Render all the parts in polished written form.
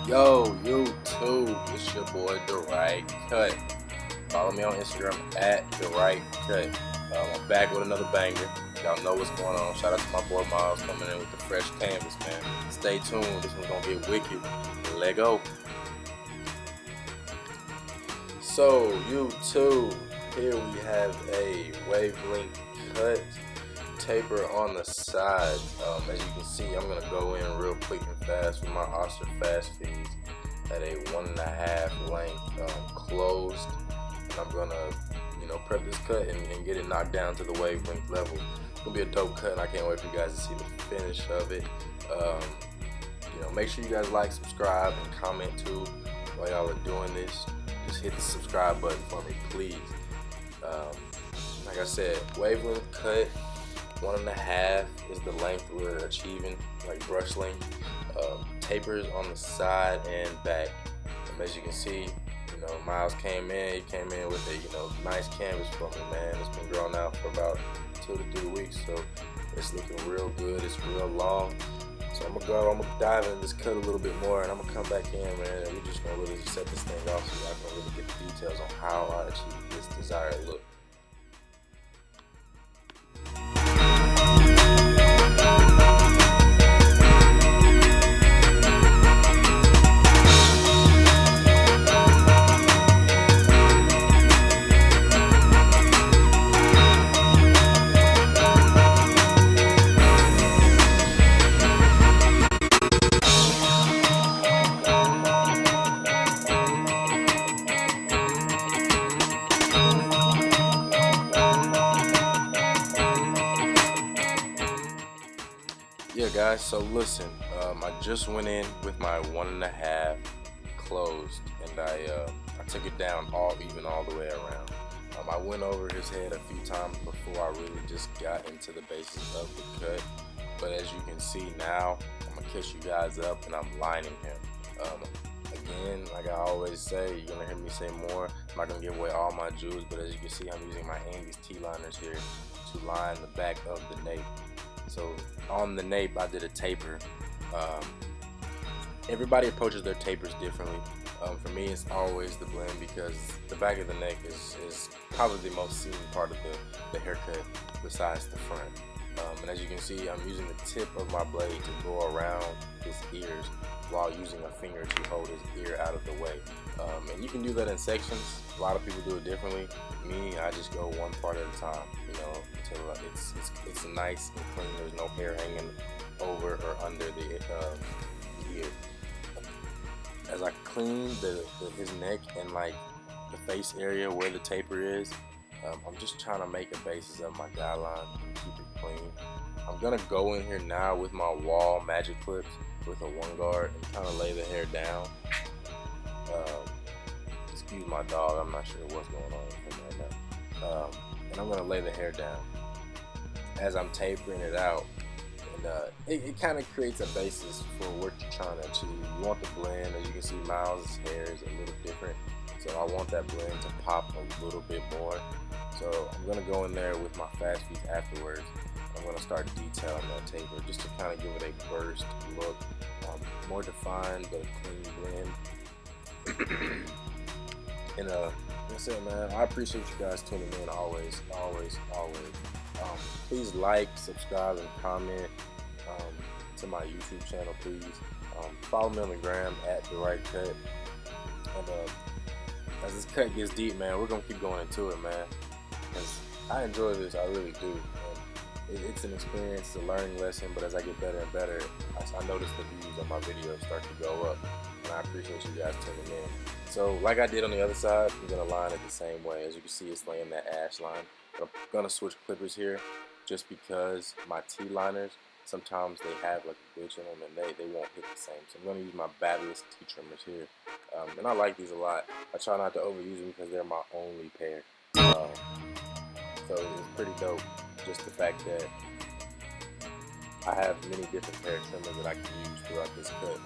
Yo, YouTube, it's your boy DeeWrightCut. Follow me on Instagram at DeeWrightCut. I'm back with another banger. Y'all know what's going on. Shout out to my boy Miles coming in with the fresh canvas, man. Stay tuned. This one's gonna get wicked. Let go. So, YouTube, here we have a wavelength cut taper on the side. As you can see, I'm gonna go in real quick and fast with my Oster fast feeds at a 1.5 length closed, and I'm gonna prep this cut and get it knocked down to the wavelength level. It's gonna be a dope cut, and I can't wait for you guys to see the finish of it. Make sure you guys like, subscribe, and comment too while y'all are doing this. Just hit the subscribe button for me, please. Like I said, wavelength cut. 1.5 is the length we're achieving, like brush length. Tapers on the side and back. As you can see, Miles came in. He came in with a nice canvas for me, man. It's been growing out for about 2 to 3 weeks, so it's looking real good. It's real long. So I'm gonna dive into this cut a little bit more, and I'm gonna come back in, man, and we're just gonna really set this thing off so y'all can really get the details on how I achieve this desired look. Yeah, guys, so listen, I just went in with my 1.5 closed, and I took it down all the way around. I went over his head a few times before I really just got into the basis of the cut, but as you can see now, I'm gonna catch you guys up, and I'm lining him. Again, like I always say, you're gonna hear me say more. I'm not gonna give away all my jewels, but as you can see, I'm using my Andy's T-liners here to line the back of the nape. So on the nape, I did a taper. Everybody approaches their tapers differently. For me, it's always the blend because the back of the neck is probably the most seen part of the haircut besides the front. And as you can see, I'm using the tip of my blade to go around his ears while using a finger to hold his ear out of the way. And you can do that in sections. A lot of people do it differently. Me, I just go one part at a time, until it's nice and clean. There's no hair hanging over or under the ear. As I clean his neck and like the face area where the taper is, I'm just trying to make a basis of my guideline and keep it clean. I'm gonna go in here now with my wall magic clips with a 1 guard and kind of lay the hair down. Excuse my dog, I'm not sure what's going on with him right now. And I'm gonna lay the hair down as I'm tapering it out, and it kind of creates a basis for what you're trying to achieve. You want the blend. As you can see, Miles' hair is a little different, so I want that blend to pop a little bit more. So I'm gonna go in there with my fast feeds afterwards. I'm gonna start detailing that taper just to kind of give it a burst look, more defined but a clean blend. And like I said, man, I appreciate you guys tuning in always. Please like, subscribe, and comment to my YouTube channel, please. Follow me on the gram at DeeWrightCut. And as this cut gets deep, man, we're gonna keep going into it, man. Because I enjoy this, I really do. And it's an experience, a learning lesson. But as I get better and better, I notice the views on my videos start to go up, and I appreciate you guys tuning in. So like I did on the other side, I'm gonna line it the same way. As you can see, it's laying that ash line. But I'm gonna switch clippers here just because my T-liners, sometimes they have like a glitch in them and they won't hit the same. So I'm gonna use my Battlist T-trimmers here. And I like these a lot. I try not to overuse them because they're my only pair. So it's pretty dope, just the fact that I have many different pair of trimmers that I can use throughout this cut.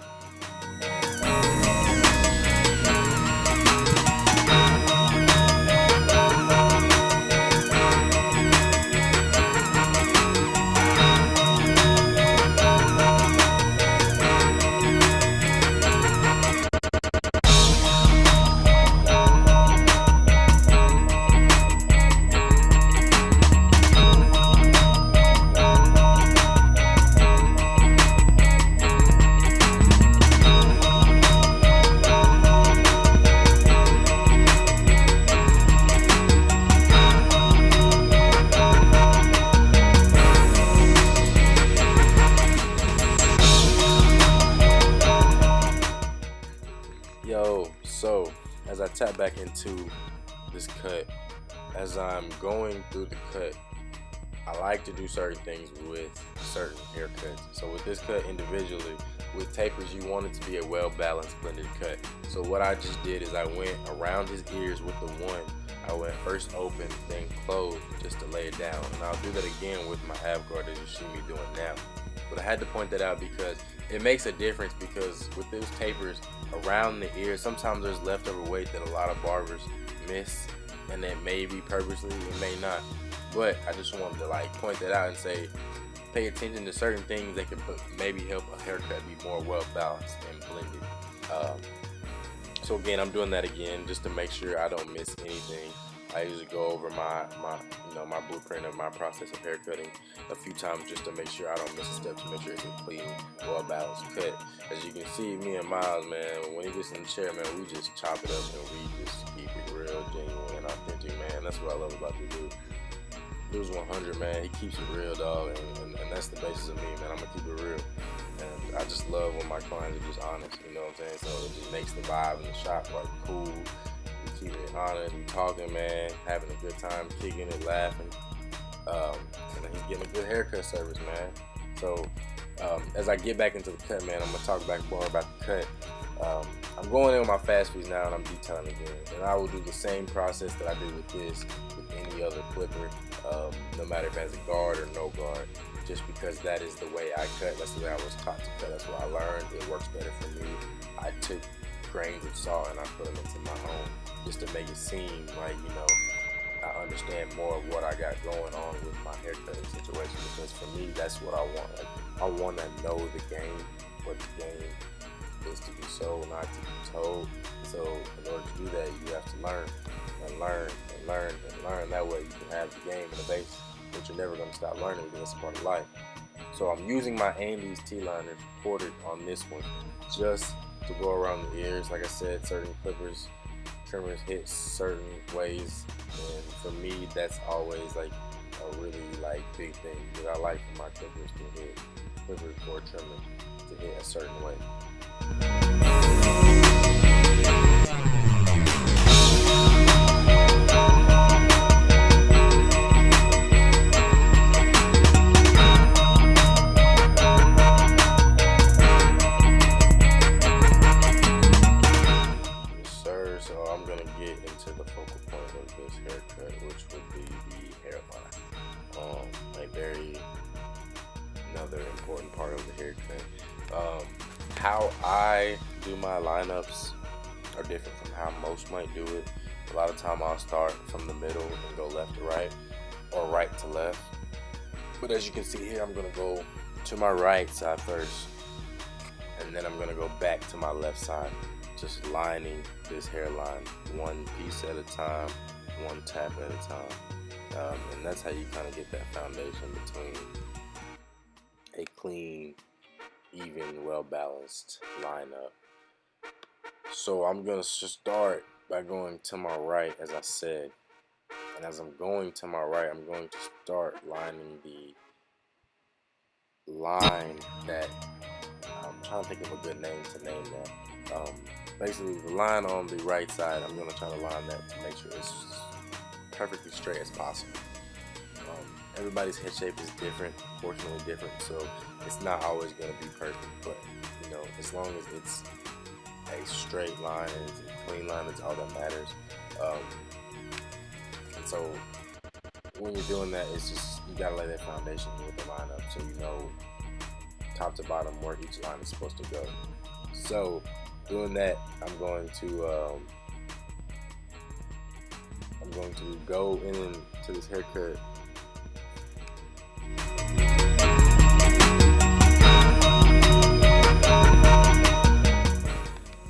Yo, so as I tap back into this cut, as I'm going through the cut, I like to do certain things with certain haircuts. So with this cut individually, with tapers, you want it to be a well-balanced blended cut. So what I just did is I went around his ears with the one. I went first open, then closed, just to lay it down. And I'll do that again with my half guard as you see me doing now. But I had to point that out because it makes a difference, because with those tapers around the ear, sometimes there's leftover weight that a lot of barbers miss, and it may be purposely, it may not. But I just wanted to like point that out and say, pay attention to certain things that can maybe help a haircut be more well balanced and blended. So again, I'm doing that again just to make sure I don't miss anything. I usually go over my blueprint of my process of haircutting a few times just to make sure I don't miss a step, to make sure it's a clean, well balanced cut. As you can see, me and Miles, man, when he gets in the chair, man, we just chop it up and we just keep it real, genuine, and authentic, man. That's what I love about the dude. Dude's 100, man. He keeps it real, dog, and that's the basis of me, man. I'm gonna keep it real, and I just love when my clients are just honest. You know what I'm saying? So it just makes the vibe in the shop like cool. We keeping it honest, we talking, man, having a good time, kicking it, laughing, and he's getting a good haircut service, man. So as I get back into the cut, man, I'm gonna talk back more about the cut. I'm going in with my fast fees now, and I'm detailing again, and I will do the same process that I do with this, with any other clipper, no matter if it has a guard or no guard, just because that is the way I cut. That's the way I was taught to cut. That's what I learned. It works better for me. I took grains of salt and I put them into my own, just to make it seem like, you know, I understand more of what I got going on with my haircutting situation, because for me, that's what I want. Like, I want to know the game, what the game is to be sold, not to be told. So in order to do that, you have to learn and learn and learn and learn. That way you can have the game in the base, but you're never going to stop learning, because it's a part of life. So I'm using my Andes T-liner quartered on this one just to go around the ears. Like I said, certain clippers, trimmers hit certain ways, and for me that's always like a really like big thing, because I like for my clippers to hit, clippers or trimmers to hit a certain way. So I'm gonna get into the focal point of this haircut, which would be the hairline. Another important part of the haircut. How I do my lineups are different from how most might do it. A lot of time I'll start from the middle and go left to right, or right to left. But as you can see here, I'm gonna go to my right side first, and then I'm gonna go back to my left side, just lining this hairline one piece at a time, one tap at a time, and that's how you kind of get that foundation between a clean, even, well-balanced lineup. So I'm gonna start by going to my right, as I said, and as I'm going to my right, I'm going to start lining the line that, I'm trying to think of a good name to name that. Basically, the line on the right side, I'm going to try to line that to make sure it's perfectly straight as possible. Everybody's head shape is different, proportionally different, so it's not always going to be perfect, but you know, as long as it's a straight line and it's a clean line, that's all that matters. And so when you're doing that, it's just, you got to lay that foundation with the lineup so you know top to bottom where each line is supposed to go. So doing that, I'm going to go into this haircut.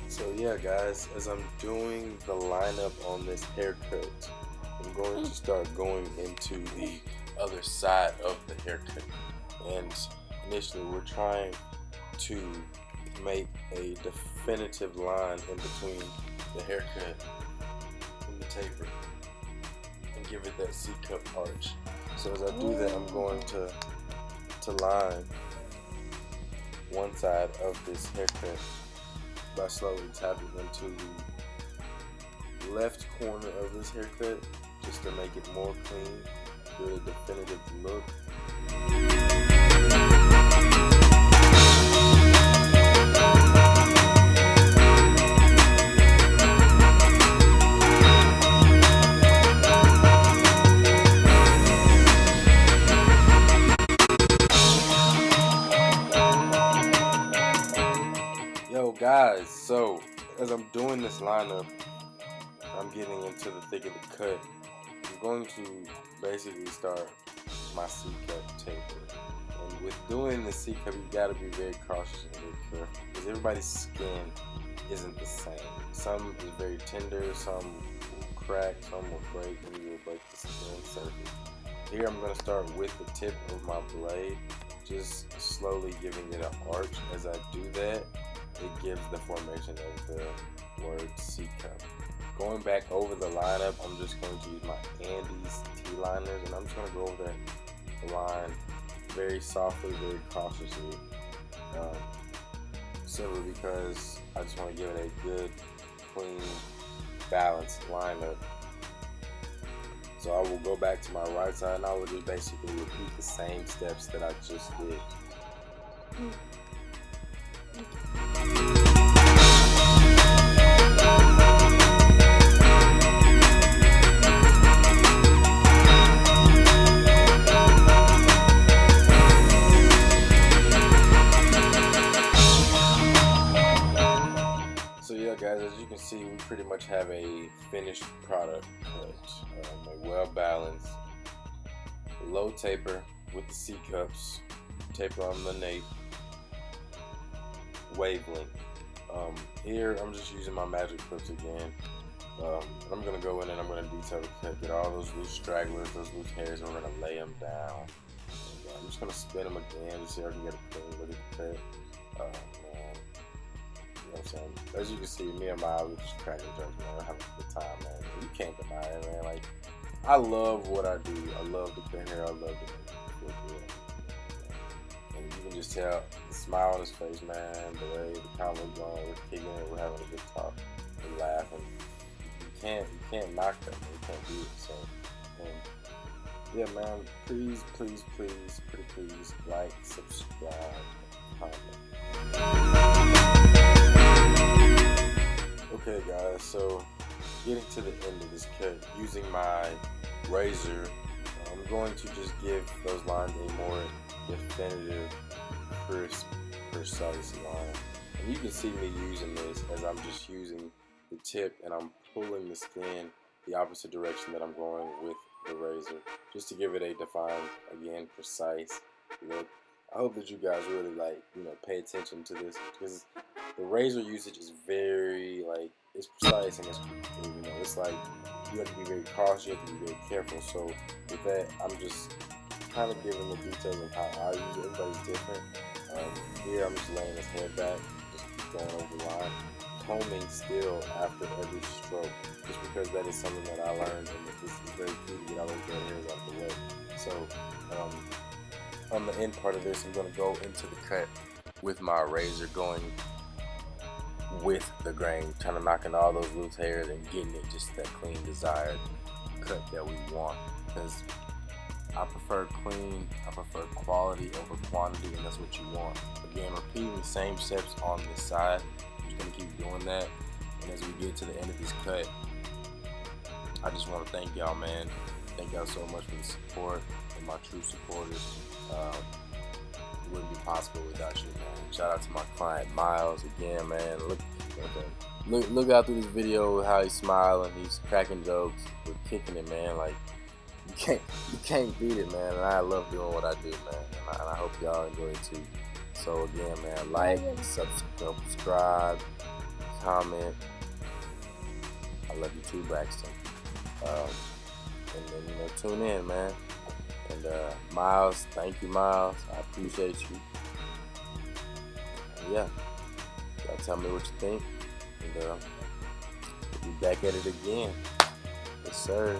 So yeah, guys, as I'm doing the lineup on this haircut, I'm going to start going into the other side of the haircut. And initially, we're trying to make a definitive line in between the haircut and the taper and give it that C-cup arch. So as I do that, I'm going to line one side of this haircut by slowly tapping into the left corner of this haircut just to make it more clean, give it a definitive look. Yo guys, so as I'm doing this lineup, I'm getting into the thick of the cut. I'm going to basically start my C-cup taper. And with doing the C-cup, you gotta be very cautious and very careful because everybody's skin isn't the same. Some is very tender, some will crack, some will break, and you will break the skin surface. Here I'm gonna start with the tip of my blade, just slowly giving it an arch. As I do that, it gives the formation of the word C-cup. Going back over the lineup, I'm just going to use my Andes T-liners, and I'm just going to go over the line very softly, very cautiously, simply because I just want to give it a good, clean, balanced lineup. So I will go back to my right side, and I will just basically repeat the same steps that I just did. So yeah guys, as you can see, we pretty much have a finished product cut. A well balanced, low taper with the C-cups, taper on the nape, wavelength. Here I'm just using my magic clips again. I'm going to go in and I'm going to detail the cut, get all those loose stragglers, those loose hairs, and we're going to lay them down. And, I'm just going to spin them again to see if I can get a clean look at the cut. Man, you know what I'm saying? As you can see, me and Miles, we're just cracking jokes, man. We're having a good time, man. You can't deny it, man. Like, I love what I do. I love the cut hair. I love the feel good. And you can just tell the smile on his face, man, the way the combo's going, we're kicking it, we're having a good talk, we're laughing. You can't knock that, man. You can't do it. So, yeah, man, please, pretty please, like, subscribe, comment. Okay, guys, so getting to the end of this cut, using my razor, I'm going to just give those lines a more definitive, crisp, precise line. And you can see me using this as I'm just using the tip and I'm pulling the skin the opposite direction that I'm going with the razor, just to give it a defined, again, precise look. I hope that you guys really pay attention to this, because the razor usage is very it's precise, and it's like you have to be very cautious, you have to be very careful. So with that, I'm just kind of giving the details of how I use it. Everybody's different. Here I'm just laying his hair back, just keep going over the line, combing still after every stroke, just because that is something that I learned, and this is very key to get all those dead hairs out of the way. So on the end part of this, I'm going to go into the cut with my razor, going with the grain, kind of knocking all those loose hairs and getting it just that clean, desired cut that we want. Because I prefer clean, I prefer quality over quantity, and that's what you want. Again, repeating the same steps on this side. I'm just going to keep doing that. And as we get to the end of this cut, I just want to thank y'all, man. Thank y'all so much for the support and my true supporters. It wouldn't be possible without you, man. Shout out to my client Miles again, man. Look out through this video how he's smiling, he's cracking jokes, we're kicking it, man. Like you can't beat it, man. And I love doing what I do, man. And I hope y'all enjoy it too. So again, man, like, subscribe, comment. I love you too, Braxton. And then tune in, man. And Miles, thank you, Miles. I appreciate you. And yeah, y'all tell me what you think. And we'll be back at it again. Yes, sir.